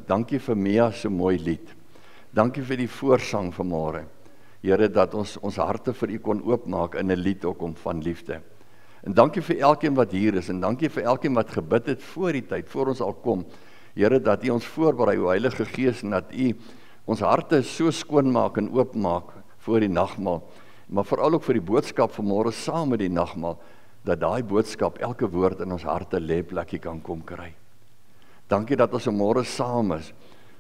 Dankie vir Mia so mooi lied. Dankie vir die voorsang vanmôre. Here, dat ons harte vir U kon oopmaak in 'n lied ook om van liefde. En dankie vir elkeen wat hier is, en dankie vir elkeen wat gebid het voor die tyd, voor ons al kom. Here, dat U ons voorberei, O Heilige Gees, en dat U ons harte so skoon maak en oopmaak voor die nagmaal. Maar veral ook vir die boodskap vanmôre saam met die nagmaal, dat daai boodskap, elke woord in ons harte lê plekkie kan kom kry. Dankie dat ons vanmôre saam is.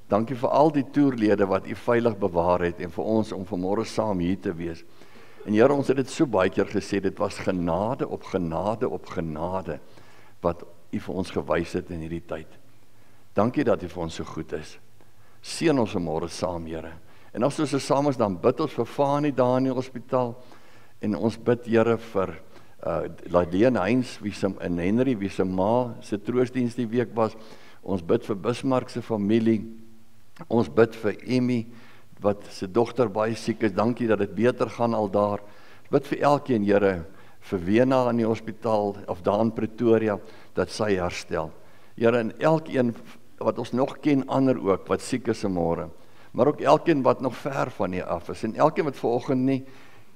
Dankie vir al die toerlede wat U veilig bewaar het en vir ons om vanmôre saam hier te wees. En Here, ons het dit so baie keer gesê, dit was genade op genade op genade wat U vir ons gewys het in hierdie tyd. Dankie dat U vir ons so goed is. Seën ons vanmôre saam, Here. En as ons so saam is, dan bid ons vir Fanie daar in die hospitaal en ons bid, Here, vir Ladeen Heinz en Henry, wie se ma se troostdiens die week was. Ons bid vir Bismarck se familie. Ons bid vir Emmy, wat se dogter baie siek is. Dankie dat dit beter gaan al daar. Bid vir elkeen, Here, vir Wena in die hospitaal, of daar in Pretoria, dat sy herstel. Here, en elkeen wat ons nog ken, ander ook, wat siek is vanmôre. Maar ook elkeen wat nog ver van U af is. En elkeen wat vanoggend nie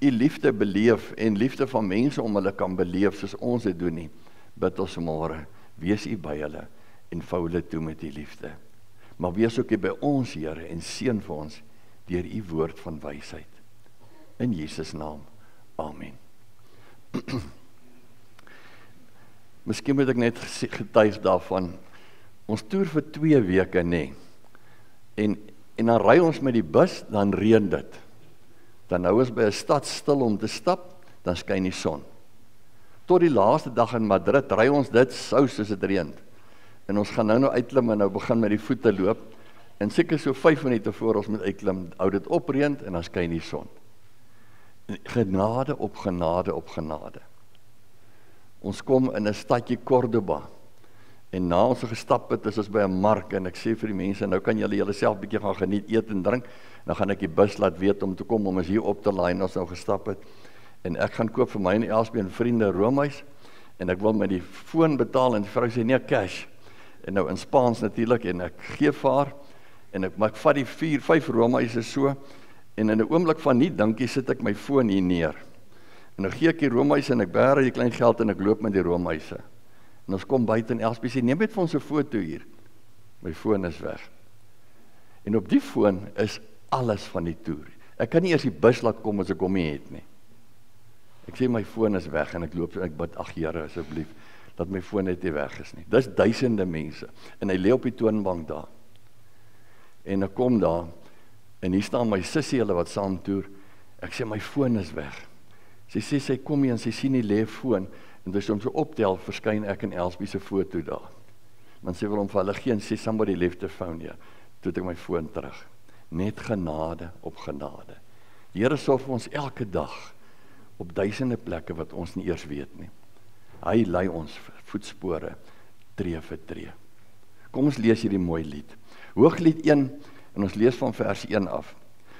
U liefde beleef, en liefde van mense om hulle kan beleef, soos ons dit doen nie. Bid ons vanmôre, wees U by hulle, en vou hulle toe met U liefde. Maar wees ook by ons, Here, en seën vir ons deur U woord van wysheid. In Jesus naam. Amen. Miskien moet ek net getuig daarvan. Ons toer vir 2 weke, nê. En dan ry ons met die bus, dan reën dit. Dan hou ons by 'n stad stil om te stap, dan skyn die son. Tot die laaste dag in Madrid ry ons dit sous as dit reën. En ons gaan nou uitklim en nou begin met die voete loop. En seker so 5 minute voor ons moet uitklim, hou dit opreën en dan skyn die son. Genade op genade op genade. Ons kom in 'n stadjie Cordoba. En na ons gestap het, is ons by 'n mark en ek sê vir die mense, nou kan julle julleself bietjie gaan geniet, eet en drink. Dan gaan ek die bus laat weet om te kom om ons hier op te laai en ons nou gestap het. En ek gaan koop vir my en Elsbie en vriende roomys en ek wil met die foon betaal en die vrou sê nee, cash. En nou in Spaans natuurlik en ek gee vir haar en ek vat die 4-5 roomhuise so en in 'n oomblik van nie dinkie sit ek my foon hier neer. En nou gee ek die roomhuise en ek bære die klein geld en ek loop met die roomhuise. En ons kom buite en Elspie sê neem net vir ons 'n foto hier. My foon is weg. En op die foon is alles van die toer. Ek kan nie eers die bus laat kom as ek hom nie het nie. Ek sê my foon is weg en ek loop en ek bid, ag Here asseblief dat my foon net nie weg is nie. Dis duisende mense en hy lê op die toonbank daar. En ek kom daar en hier staan my sussie hulle wat saam toer. Ek sê my foon is weg. Sy sê sy kom hier en sy sien die lê foon en dis om so optel verskyn ek en Elsbie se foto daar. Want sy wil hom vir hulle gee en sê somebody left the phone here. Toe het ek my foon terug. Net genade op genade. Die Here sorg vir ons elke dag op duisende plekke wat ons nie eers weet nie. Hy lei ons voetspore tree vir tree. Kom ons lees hierdie mooi lied. Hooglied 1 en ons lees van vers 1 af.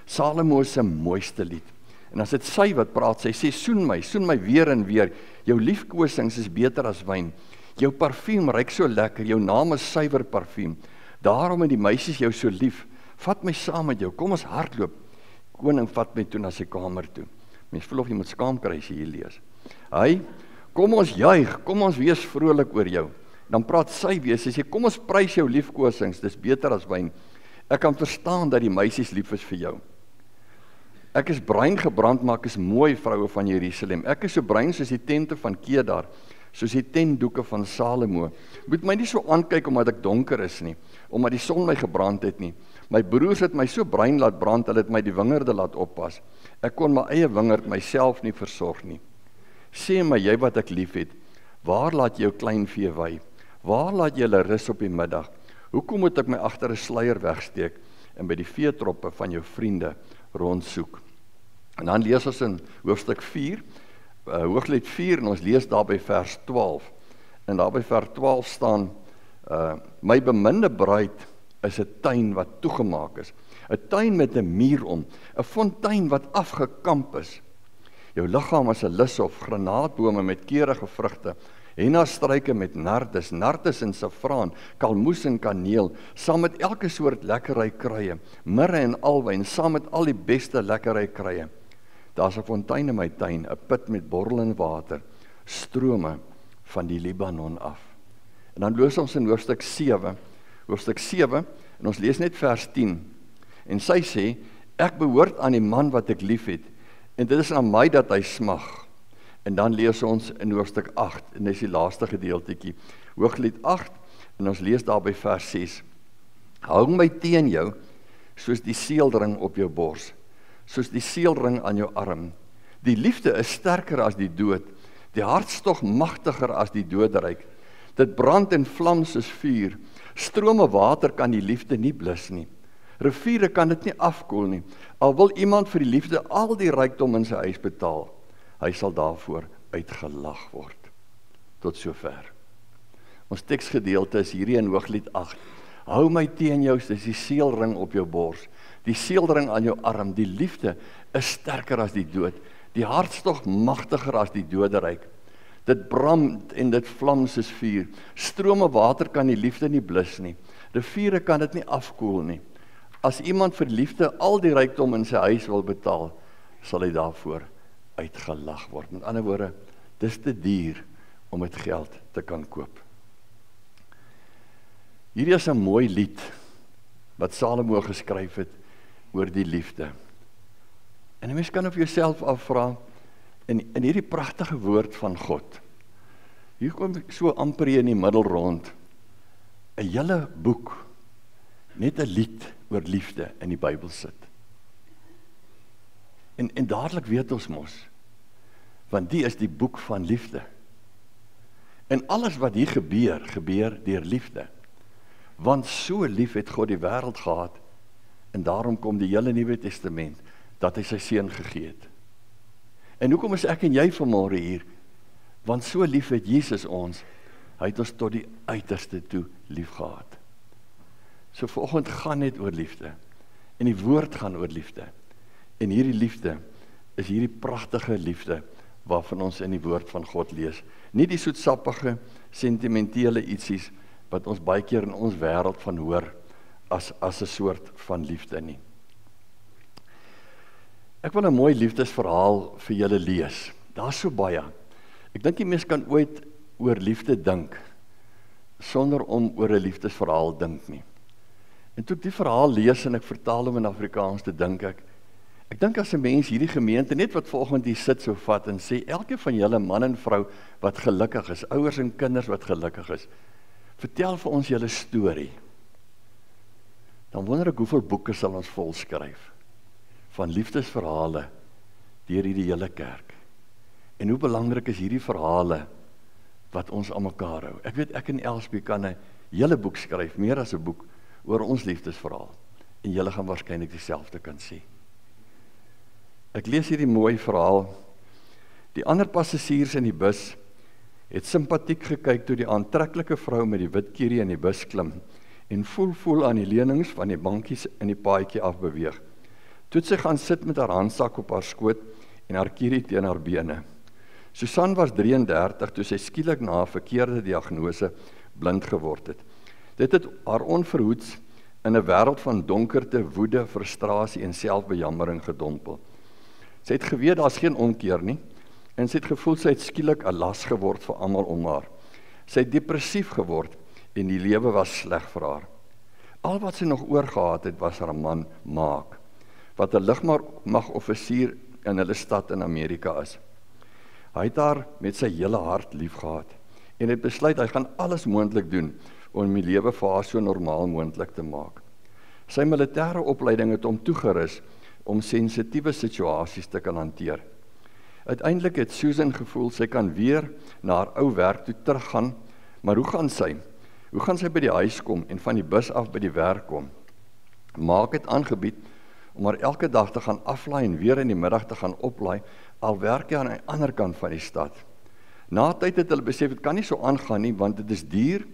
Salomo se mooiste lied. En as dit sy wat praat, sy sê soen my weer en weer. Jou liefkosings is beter as wyn. Jou parfuum ruik so lekker, jou naam is suiwer parfuum. Daarom het die meisies jou so lief. Vat my saam met jou, kom ons hardloop. Koning vat my toe na sy kamer toe. Mens voel of jy moet skaam kry as jy hier lees. Hy, kom ons juig, kom ons wees vrolik oor jou. Dan praat sy weer, sy sê, kom ons prys jou liefkosings, dis beter as wyn. Ek kan verstaan dat die meisies lief is vir jou. Ek is bruin gebrand, maar ek is mooi, vroue van Jerusalem. Ek is so bruin soos die tente van Kedar, soos die tentdoeke van Salomo. Moet my nie so aankyk omdat ek donker is nie, omdat die son my gebrand het nie. My broers het my so bruin laat brand, hulle het my die wingerde laat oppas. Ek kon my eie wingerd myself nie versorg nie. Sê my, jy wat ek lief het, waar laat jy jou klein vee wei? Waar laat jy hulle rus op die middag? Hoekom moet ek my agter 'n sluier wegsteek en by die veetroppe van jou vriende rondsoek? En dan lees ons in hoofstuk 4, hooglied 4, en ons lees daar by vers 12. En daar by vers 12 staan, my beminde bruid is 'n tuin wat toegemaak is. 'n Tuin met 'n muur om, 'n fontein wat afgekamp is. Jou liggaam is 'n lushof, granaatbome met keurige vrugte Henna-struike met nartes en saffraan, kalmoes en kaneel, saam met elke soort lekkerry kruie, mirre en alwyn, saam met al die beste lekkerry kruie. Daar's 'n fontein in my tuin, 'n put met borrelende water, strome van die Libanon af. En dan lees ons in hoofstuk 7, en ons lees net vers 10, en sy sê, ek behoort aan die man wat ek lief het, en dit is aan my dat hy smag. En dan lees ons in hoofstuk 8, en dit is die laaste gedeeltetjie, Hooglied 8, en ons lees daar by vers 6, hou my teen jou, soos die seelring op jou bors, soos die seelring aan jou arm. Die liefde is sterker as die dood, die hartstog magtiger as die doodryk. Dit brand en vlam soos vuur, strome water kan die liefde nie blus nie. Riviere kan dit nie afkoel nie, al wil iemand vir die liefde al die rykdom in sy huis betaal, hy sal daarvoor uitgelag word. Tot sover. Ons teksgedeelte is hierdie in Hooglied 8. Hou my teen jou, dis die seelring op jou bors, die seelring aan jou arm, die liefde is sterker as die dood, die hartstog magtiger as die doderyk. Dit brand en dit vlam soos vuur, strome water kan die liefde nie blus nie, riviere kan dit nie afkoel nie. As iemand vir liefde al die rykdom in sy huis wil betaal, sal hy daarvoor uitgelag word. Met ander woorde, dis te duur om met geld te kan koop. Hierdie is 'n mooi lied wat Salomo geskryf het oor die liefde. En 'n mens kan op jouself afvra, in hierdie pragtige woord van God, hier kom so amper in die middel rond, 'n hele boek, net 'n lied oor liefde in die Bybel sit. En dadelik weet ons mos, want die is die boek van liefde. En alles wat hier gebeur deur liefde. Want so lief het God die wêreld gehad, en daarom kom die hele Nuwe Testament, dat hy sy seun gegee het. En hoekom is ek en jy vanmôre hier? Want so lief het Jesus ons, hy het ons tot die uiterste toe lief gehad. So vanoggend gaan net oor liefde, en die woord gaan oor liefde, en hierdie liefde is hierdie pragtige liefde, waarvan ons in die woord van God lees. Nie die soetsappige, sentimentele ietsies, wat ons baie keer in ons wêreld van hoor, as 'n soort van liefde nie. Ek wil 'n mooi liefdesverhaal vir julle lees. Daar's so baie. Ek dink die mens kan ooit oor liefde dink, sonder om oor 'n liefdesverhaal dink nie. En toe ek die verhaal lees en ek vertaal hom in Afrikaans, te dink ek dink as 'n mens hierdie gemeente net wat volgende hier sit sou vat en sê, elke van julle man en vrou wat gelukkig is, ouers en kinders wat gelukkig is, vertel vir ons julle storie. Dan wonder ek hoeveel boeke sal ons volskryf van liefdesverhale deur hierdie hele kerk. En hoe belangrik is hierdie verhale wat ons aan mekaar hou. Ek weet ek en Elspie kan 'n hele boek skryf, meer as 'n boek, oor ons liefdesverhaal. En julle gaan waarskynlik dieselfde kan sê. Ek lees hierdie mooi verhaal. Die ander passasiers in die bus het simpatiek gekyk toe die aantreklike vrou met die wit kierie in die bus klim en voel aan die lenings van die bankies in die paadjie afbeweeg. Toe het sy gaan sit met haar handsak op haar skoot en haar kierie teen haar bene. Susan was 33 toe sy skielik na 'n verkeerde diagnose blind geword het. Dit het haar onverhoeds in 'n wêreld van donkerte, woede, frustrasie en selfbejammering gedompel. Sy het geweet daar's geen omkeer nie, en sy het gevoel sy het skielik 'n las geword vir almal om haar. Sy het depressief geword en die lewe was sleg vir haar. Al wat sy nog oorgehad het was haar man Mark, wat 'n lugmagoffisier in hulle stad in Amerika is. Hy het haar met sy hele hart lief gehad en het besluit hy gaan alles moontlik doen om die lewe vir haar so normaal moontlik te maak. Sy militêre opleiding het hom toegerus om sensitiewe situasies te kan hanteer. Uiteindelik het Susan gevoel sy kan weer na haar ou werk toe teruggaan, maar hoe gaan sy? Hoe gaan sy by die huis kom en van die bus af by die werk kom? Maak het aangebied om haar elke dag te gaan aflaai en weer in die middag te gaan oplaai, al werk hy aan die ander kant van die stad. Na tyd het hulle besef, dit kan nie so aangaan nie, want dit is duur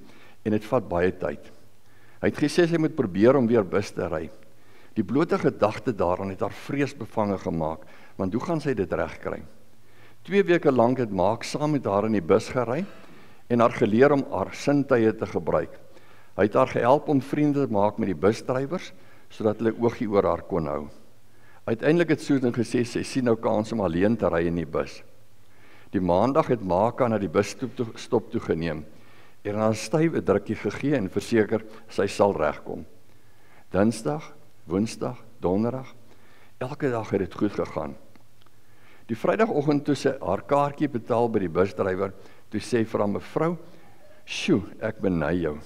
en dit vat baie tyd. Hy het gesê sy moet probeer om weer bus te ry. Die blote gedagte daaraan het haar vreesbevange gemaak, want hoe gaan sy dit regkry? 2 weke lank het Maak saam met haar in die bus gery, en haar geleer om haar sintuie te gebruik. Hy het haar gehelp om vriende te maak met die busdrywers, sodat hulle oogie oor haar kon hou. Uiteindelik het Susan gesê, sy sien nou kans om alleen te ry in die bus. Die maandag het Maka na die busstop toe geneem, en haar stywe drukkie gegee en verseker, sy sal regkom. Dinsdag, Woensdag, Donderdag, elke dag het dit goed gegaan. Die Vrydagoggend toe sy haar kaartjie betaal by die busdrywer, toe sê vir haar mevrou, "Sjoe, ek beny jou."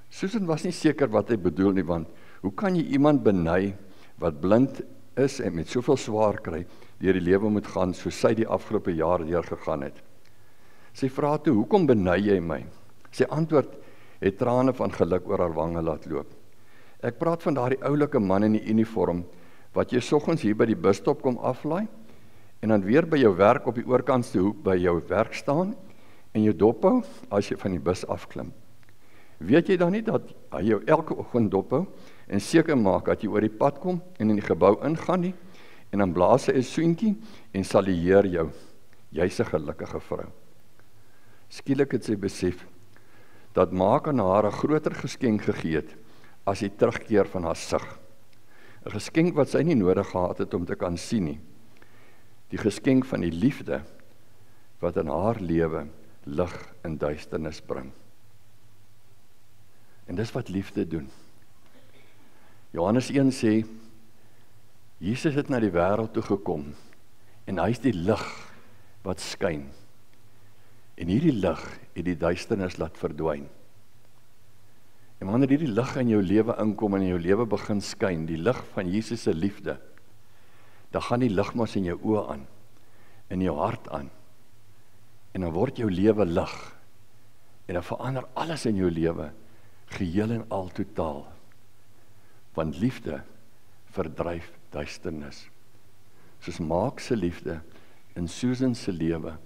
Susan was nie seker wat hy bedoel nie, want hoe kan jy iemand beny wat blind is en met soveel swaar kry, deur die lewe moet gaan, soos sy die afgelope jaar deur gegaan het. Sy vra toe, "Hoekom beny jy my?" Sy antwoord het trane van geluk oor haar wange laat loop. "Ek praat van daardie oulike man in die uniform, wat jy soggens hier by die busstop kom aflaai, en dan weer by jou werk op die oorkantste hoek by jou werk staan, en jou dophou as jy van die bus afklim. Weet jy dan nie dat hy jou elke oggend dophou, en seker maak dat jy oor die pad kom, en in die gebou ingaan nie, en dan blaas hy 'n soentjie, en salueer jou. Jy's 'n gelukkige vrou." Skielik het sy besef, dat Maak aan haar 'n groter geskenk gegee het, as die terugkeer van haar sig. 'n Geskenk wat sy nie nodig gehad het om te kan sien nie. Die geskenk van die liefde, wat in haar lewe lig in duisternis bring. En dis wat liefde doen. Johannes 1 sê, Jesus het na die wêreld toe gekom, en hy is die lig wat skyn. En hierdie lig het die duisternis laat verdwyn. En wanneer hierdie lig in jou lewe inkom en in jou lewe begin skyn, die lig van Jesus se liefde, dan gaan die lig mos in jou oë aan, in jou hart aan, en dan word jou lewe lig, en dan verander alles in jou lewe, geheel en al totaal, want liefde verdryf duisternis, soos Maak se liefde in Susan se lewe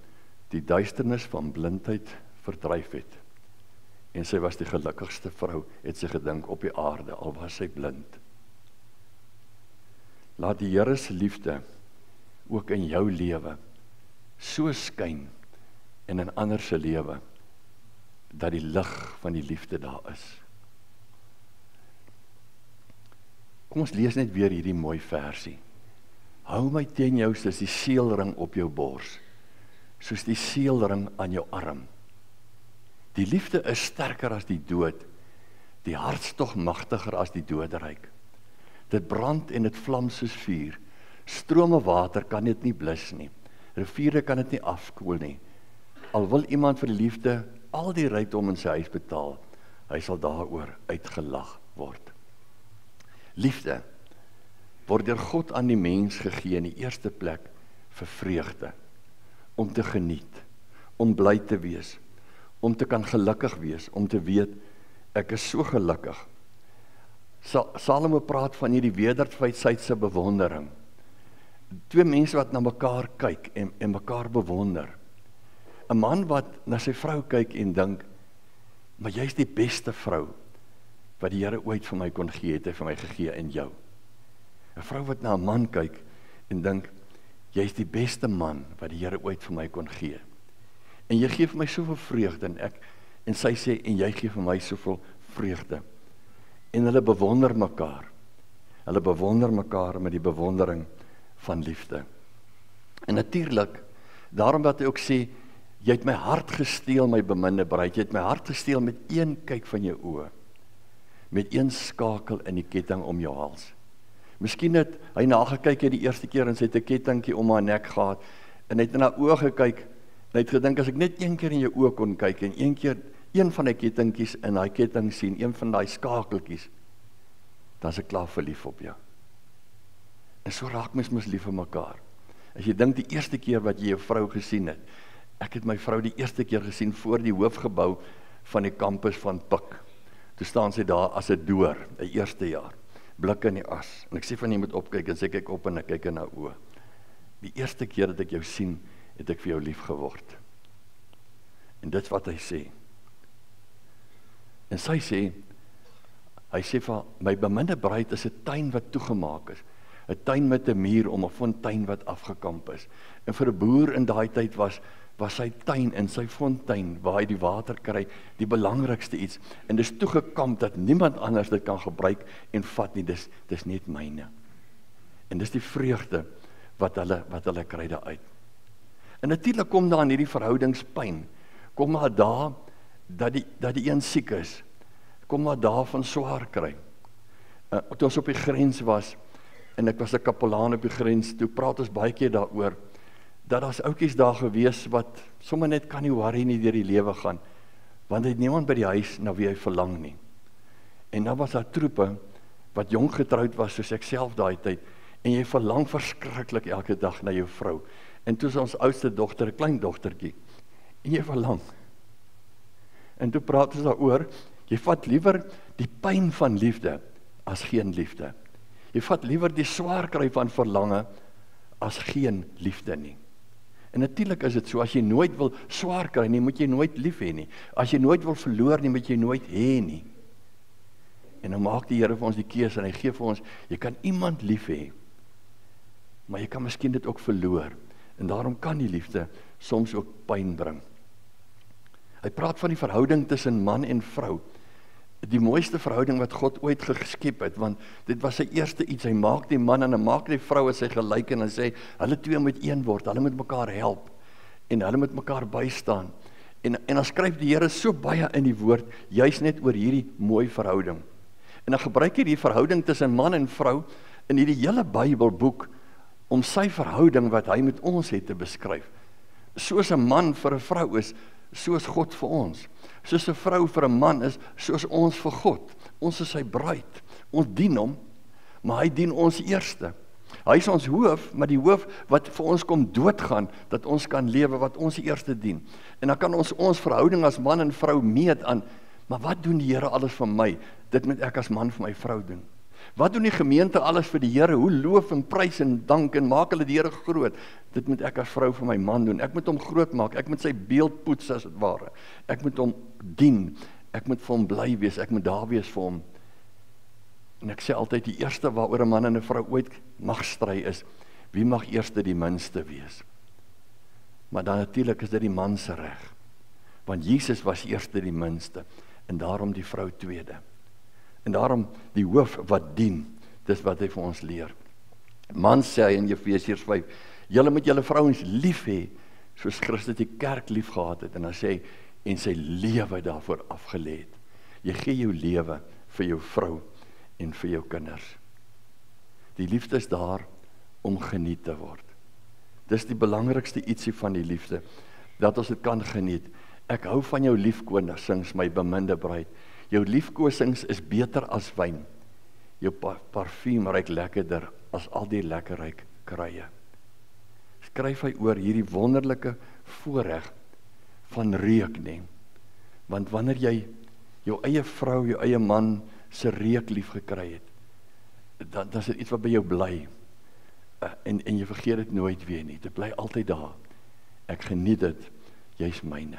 die duisternis van blindheid verdryf het, en sy was die gelukkigste vrou, het sy gedink, op die aarde, al was sy blind. Laat die Here se liefde ook in jou lewe so skyn en in ander se lewe, dat die lig van die liefde daar is. Kom ons lees net weer hierdie mooi versie. Hou my teen jou soos die seelring op jou bors, soos die seelring aan jou arm. Die liefde is sterker as die dood, die hartstog magtiger as die doderyk. Dit brand en dit vlam soos vuur, strome water kan dit nie blus nie, riviere kan dit nie afkoel nie. Al wil iemand vir die liefde al die rykdom in sy huis betaal, hy sal daaroor uitgelag word. Liefde word deur God aan die mens gegee in die eerste plek vir vreugde, om te geniet, om bly te wees, om te kan gelukkig wees, om te weet, ek is so gelukkig. Salomo praat van hierdie wederwysydse bewondering. Twee mense wat na mekaar kyk en mekaar bewonder. 'n Man wat na sy vrou kyk en dink, maar jy is die beste vrou wat die Here ooit vir my kon gee, het hy vir my gegee in jou. 'n Vrou wat na 'n man kyk en dink, jy is die beste man wat die Here ooit vir my kon gee. En jy gee vir my soveel vreugde, en sy sê, en jy gee vir my soveel vreugde. En hulle bewonder mekaar. Hulle bewonder mekaar met die bewondering van liefde. En natuurlik, daarom wat hy ook sê, jy het my hart gesteel, my beminde bruid, jy het my hart gesteel met een kyk van jou oë, met een skakel in die ketting om jou hals. Miskien het hy nagekyk die eerste keer en sy het 'n kettingkie om haar nek gehad, en hy het in haar oë gekyk, en hy het gedink, as ek net een keer in jou oë kon kyk, en een keer een van die kettingkies in daai ketting sien, een van daai skakeltjies, dan is ek klaar verlief op jou. En so raak mens mos lief vir mekaar. As jy dink die eerste keer wat jy jou vrou gesien het, ek het my vrou die eerste keer gesien voor die hoofgebou van die kampus van Pik. Toe staan sy daar as 'n door, die eerste jaar, blik in die as, en ek sê van jy moet opkyk, en sy kyk op en ek kyk in haar oë. Die eerste keer dat ek jou sien, het ek vir jou lief geword. En dit wat hy sê. En sy sê, hy sê van, my beminde bruid is 'n tuin wat toegemaak is, 'n tuin met 'n muur om 'n fontein wat afgekamp is. En vir 'n boer in daai tyd was was sy tuin en sy fontein, waar hy die water kry, die belangrikste iets, en dis toegekamp dat niemand anders dit kan gebruik en vat nie, dis net myne. En dis die vreugde wat hulle kry daaruit. En natuurlik kom daar in hierdie verhoudingspyn, kom maar daar, dat die een siek is, kom maar daar van swaar kry. Toe ons op die grens was, en ek was 'n kapelaan op die grens, toe praat ons baie keer daaroor, dat daar's ouetjies daar gewees, wat sommer net kan nie worry nie deur die lewe gaan, want hy het niemand by die huis na wie hy verlang nie. En dan was daar troepe, wat jong getroud was, soos ek self daai tyd, en jy verlang verskriklik elke dag na jou vrou. En toe is ons oudste dogter, 'n klein dogtertjie, en jy verlang. En toe praat ons daaroor, jy vat liewer die pyn van liefde, as geen liefde. Jy vat liewer die swaar kry van verlange, as geen liefde nie. En natuurlik is dit so, as jy nooit wil swaar kry nie, moet jy nooit lief hê nie. As jy nooit wil verloor nie, moet jy nooit hê nie. En nou maak die Here vir ons die keuse, en hy gee vir ons, jy kan iemand lief hê, maar jy kan miskien dit ook verloor. En daarom kan die liefde soms ook pyn bring. Hy praat van die verhouding tussen man en vrou. Die mooiste verhouding wat God ooit geskep het, want dit was sy eerste iets, hy maak die man en hy maak die vrou as sy gelyk, en hy sê, hulle twee moet een word, hulle moet mekaar help, en hulle moet mekaar bystaan. En dan skryf die Here so baie in die woord, juis net oor hierdie mooi verhouding. En dan gebruik hy die verhouding tussen man en vrou, in hierdie hele Bybelboek, om sy verhouding wat hy met ons het te beskryf. Soos 'n man vir 'n vrou is, soos God vir ons. Soos 'n vrou vir 'n man is, soos ons vir God. Ons is sy bruid. Ons dien hom, maar hy dien ons eerste. Hy is ons hoof, maar die hoof wat vir ons kom doodgaan, dat ons kan lewe, wat ons eerste dien. En dan kan ons verhouding as man en vrou meet aan, maar wat doen die Here alles vir my? Dit moet ek as man vir my vrou doen. Wat doen die gemeente alles vir die Here? Hoe loof en prys en dank en maak hulle die Here groot? Dit moet ek as vrou vir my man doen. Ek moet hom groot maak, ek moet sy beeld poets as het ware. Ek moet hom dien, ek moet vir hom bly wees, ek moet daar wees vir hom. En ek sê altyd, die eerste waaroor 'n man en 'n vrou ooit mag stry is, wie mag eerste die minste wees? Maar dan natuurlik is dit die man se reg, want Jesus was eerste die minste, en daarom die vrou tweede. En daarom die hoof wat dien, dis wat hy vir ons leer. Man sê hy in Efesiërs 5, julle moet julle vrouens lief hê, soos Christus die kerk lief gehad het, en dan sê hy, en sy lewe daarvoor afgelê het. Jy gee jou lewe vir jou vrou en vir jou kinders. Die liefde is daar om geniet te word. Dis die belangrikste ietsie van die liefde, dat ons dit kan geniet. Ek hou van jou liefkosings, my beminde bruid. Jou liefkosings is beter as wyn. Jou parfuum ruik lekkerder as al die lekkerryk kruie. Skryf hy oor hierdie wonderlike voorreg van reuk, nee. Want wanneer jy jou eie vrou, jou eie man se reuk lief gekry het, dan is dit iets wat by jou bly. En jy vergeet dit nooit weer nie. Dit bly altyd daar. Ek geniet dit, jy's myne.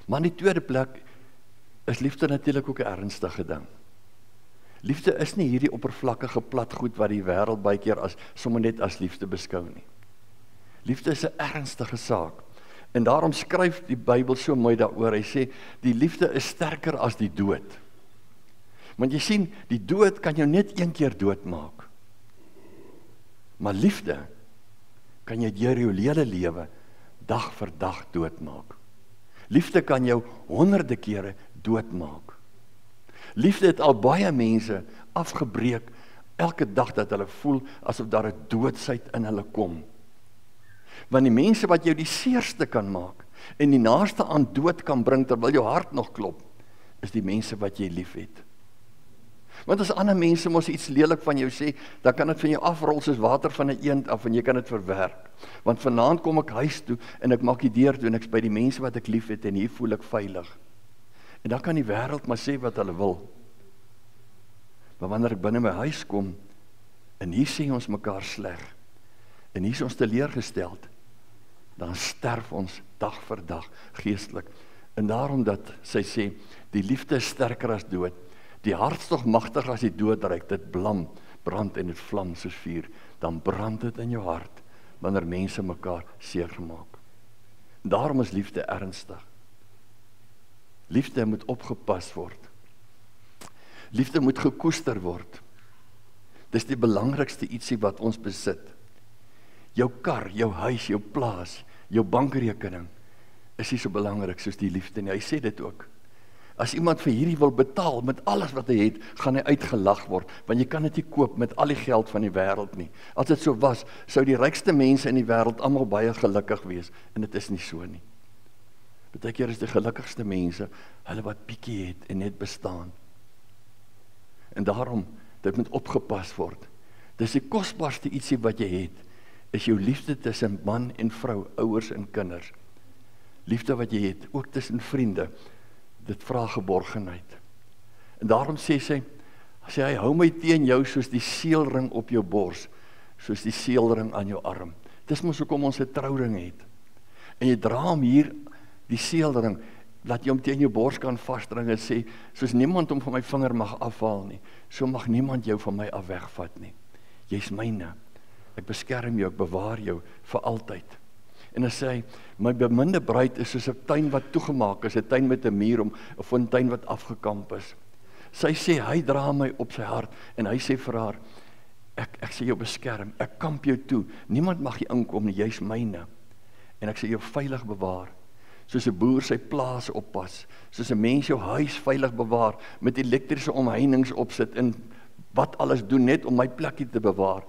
Maar in die tweede plek is liefde natuurlik ook 'n ernstige ding. Liefde is nie hierdie oppervlakkige platgoed wat die wêreld baie keer as sommer net as liefde beskou nie. Liefde is 'n ernstige saak. En daarom skryf die Bybel so mooi daaroor. Hy sê die liefde is sterker as die dood. Want jy sien, die dood kan jou net een keer doodmaak. Maar liefde kan jy deur jou hele lewe dag vir dag doodmaak. Liefde kan jou honderde kere doodmaak. Liefde het al baie mense afgebreek, elke dag dat hulle voel asof daar 'n doodsheid in hulle kom. Want die mense wat jou die seerste kan maak en die naaste aan dood kan bring terwyl jou hart nog klop, is die mense wat jy lief het. Want as ander mense mos iets lelik van jou sê, dan kan dit van jou afrol soos water van 'n eend af en jy kan dit verwerk. Want vanaand kom ek huis toe en ek maak die deur toe en ek's by die mense wat ek lief het en hier voel ek veilig. En dan kan die wêreld maar sê wat hulle wil. Maar wanneer ek binne my huis kom en hier sê ons mekaar sleg en hier is ons teleurgesteld, dan sterf ons dag vir dag geestelik. En daarom dat sy sê, die liefde is sterker as dood. Die hartstog magtiger as die doodryk, dit brand en dit vlam soos vuur, dan brand dit in jou hart, wanneer mense mekaar seer gemaak. Daarom is liefde ernstig. Liefde moet opgepas word. Liefde moet gekoester word. Dis die belangrikste ietsie wat ons besit. Jou kar, jou huis, jou plaas, jou bankrekening is nie so belangrik soos die liefde nie. Hy sê dit ook. As iemand vir hierdie wil betaal met alles wat hy het, gaan hy uitgelag word, want jy kan dit nie koop met al die geld van die wêreld nie. As dit so was, sou die rykste mense in die wêreld almal baie gelukkig wees, en dit is nie so nie. Partykeer is die gelukkigste mense, hulle wat bietjie het en net bestaan. En daarom, dit moet opgepas word. Dis die kosbaarste ietsie wat jy het, is jou liefde tussen man en vrou, ouers en kinders. Liefde wat jy het, ook tussen vriende, dit vra geborgenheid. En daarom sê hy, hou my teen jou soos die seelring op jou bors, soos die seelring aan jou arm. Dis mos hoekom ons 'n trouring het. En jy dra hom hier, die seelring, laat jy hom teen jou bors kan vasdring en sê, soos niemand hom van my vinger mag afhaal nie, so mag niemand jou van my af wegvat nie. Jy's myne. Ek beskerm jou, ek bewaar jou vir altyd. En dan sê hy, my beminde bruid is soos 'n tuin wat toegemaak is, 'n tuin met 'n muur om, 'n fontein wat afgekamp is. Sy sê, hy dra my op sy hart, en hy sê vir haar, ek sê jou beskerm, ek kamp jou toe, niemand mag hier inkom nie, jy's myne, en ek sê jou veilig bewaar, soos 'n boer sy plaas oppas, soos 'n mens jou huis veilig bewaar, met elektriese omheinings opsit, en wat alles doen, net om my plekkie te bewaar,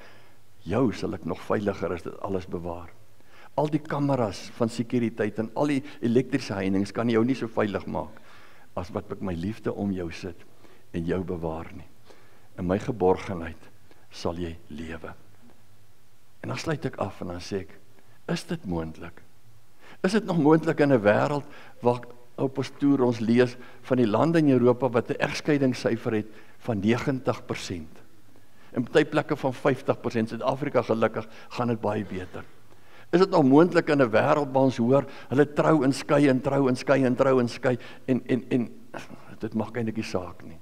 jou sal ek nog veiliger as dit alles bewaar. Al die kameras van sekuriteit en al die elektriese heininge kan jou nie so veilig maak as wat ek my liefde om jou sit en jou bewaar nie. In my geborgenheid sal jy lewe. En dan sluit ek af en dan sê ek, is dit moontlik? Is dit nog moontlik in 'n wêreld waar ou pastoor ons lees van die lande in Europa wat 'n egskeidingssyfer het van 90%? In party plekke van 50%, Suid-Afrika gelukkig gaan dit baie beter. Is dit nog moontlik in 'n wêreld waar ons hoor, hulle trou en skei en trou en skei en trou en skei en dit maak eintlik nie saak nie.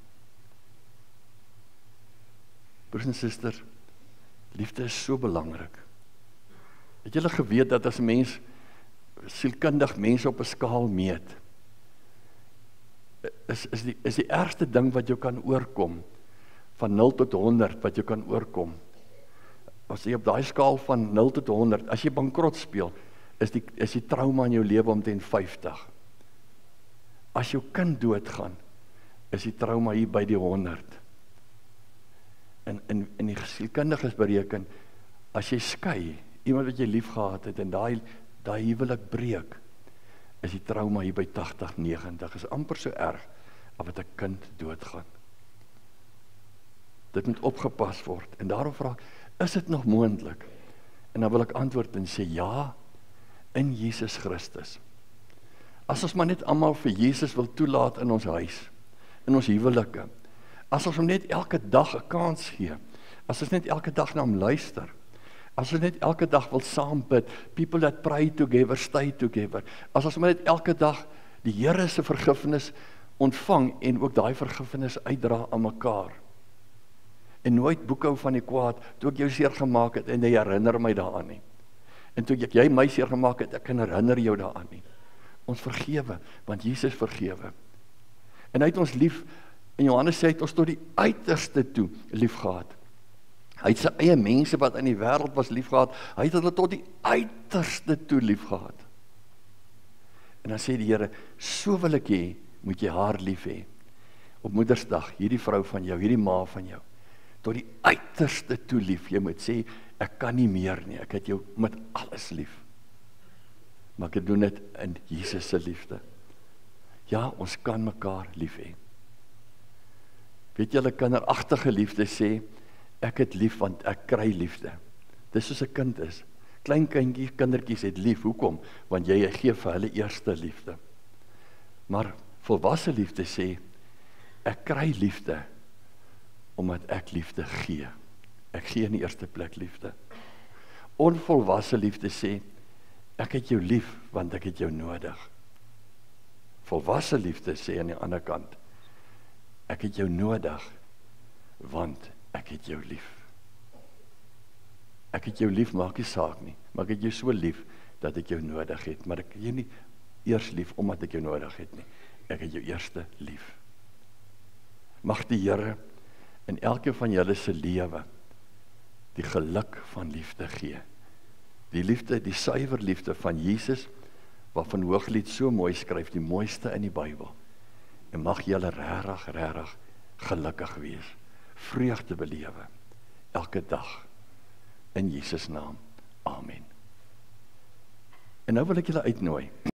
Broers en susters, liefde is so belangrik. Het julle geweet dat as 'n mens sielkundig mense op 'n skaal meet, is die ergste ding wat jou kan oorkom, van 0 tot 100 wat jou kan oorkom, as jy op daai skaal van 0 tot 100, as jy bankrot speel, is die trauma in jou lewe omtrent 50. As jou kind doodgaan, is die trauma hier by die 100. En die sielkundiges bereken, as jy skei, iemand wat jy lief gehad het, en daai huwelik breek, is die trauma hier by 80, 90, is amper so erg, as wat 'n kind doodgaan. Dit moet opgepas word, en daarom vra ek, is dit nog moontlik? En dan wil ek antwoord en sê, ja, in Jesus Christus. As ons maar net almal vir Jesus wil toelaat in ons huis, in ons huwelike, as ons hom net elke dag 'n kans gee, as ons net elke dag na hom luister, as ons net elke dag wil saam bid, people that pray together, stay together, as ons maar net elke dag die Here se vergifnis ontvang, en ook daai vergifnis uitdra aan mekaar, en nooit boekhou van die kwaad, toe ek jou seer gemaak het, en jy herinner my daaraan nie, en toe jy my seer gemaak het, ek kan herinner jou daaraan nie, ons vergewe, want Jesus vergewe, en hy het ons lief, en Johannes sê, hy het ons tot die uiterste toe lief gehad, hy het sy eie mense wat in die wêreld was lief gehad, hy het hulle tot die uiterste toe lief gehad, en dan sê die Here, so wil ek hê, moet jy haar lief hê, op Moedersdag, hierdie vrou van jou, hierdie ma van jou, tot die uiterste toe lief, jy moet sê, ek kan nie meer nie, ek het jou met alles lief, maar ek doen dit in Jesus se liefde. Ja, ons kan mekaar lief hê. Weet julle, kinderagtige liefde sê, ek het lief want ek kry liefde. Dis soos 'n kind is. Klein kindertjies het lief, hoekom? Want jy gee vir hulle eerste liefde. Maar volwasse liefde sê, ek kry liefde, omdat ek liefde gee. Ek gee in die eerste plek liefde. Onvolwasse liefde sê, ek het jou lief, want ek het jou nodig. Volwasse liefde sê aan die ander kant, ek het jou nodig, want ek het jou lief. Ek het jou lief, maak nie saak nie, maar ek het jou so lief, dat ek jou nodig het, maar ek het jou nie eers lief omdat ek jou nodig het nie. Ek het jou eerste lief. Mag die Here in elke van julle se lewe die geluk van liefde gee. Die liefde, die suiwer liefde van Jesus, waarvan Hooglied so mooi skryf, die mooiste in die Bybel. En mag julle regtig gelukkig wees, vreugde belewe, elke dag, in Jesus naam. Amen. En nou wil ek julle uitnooi.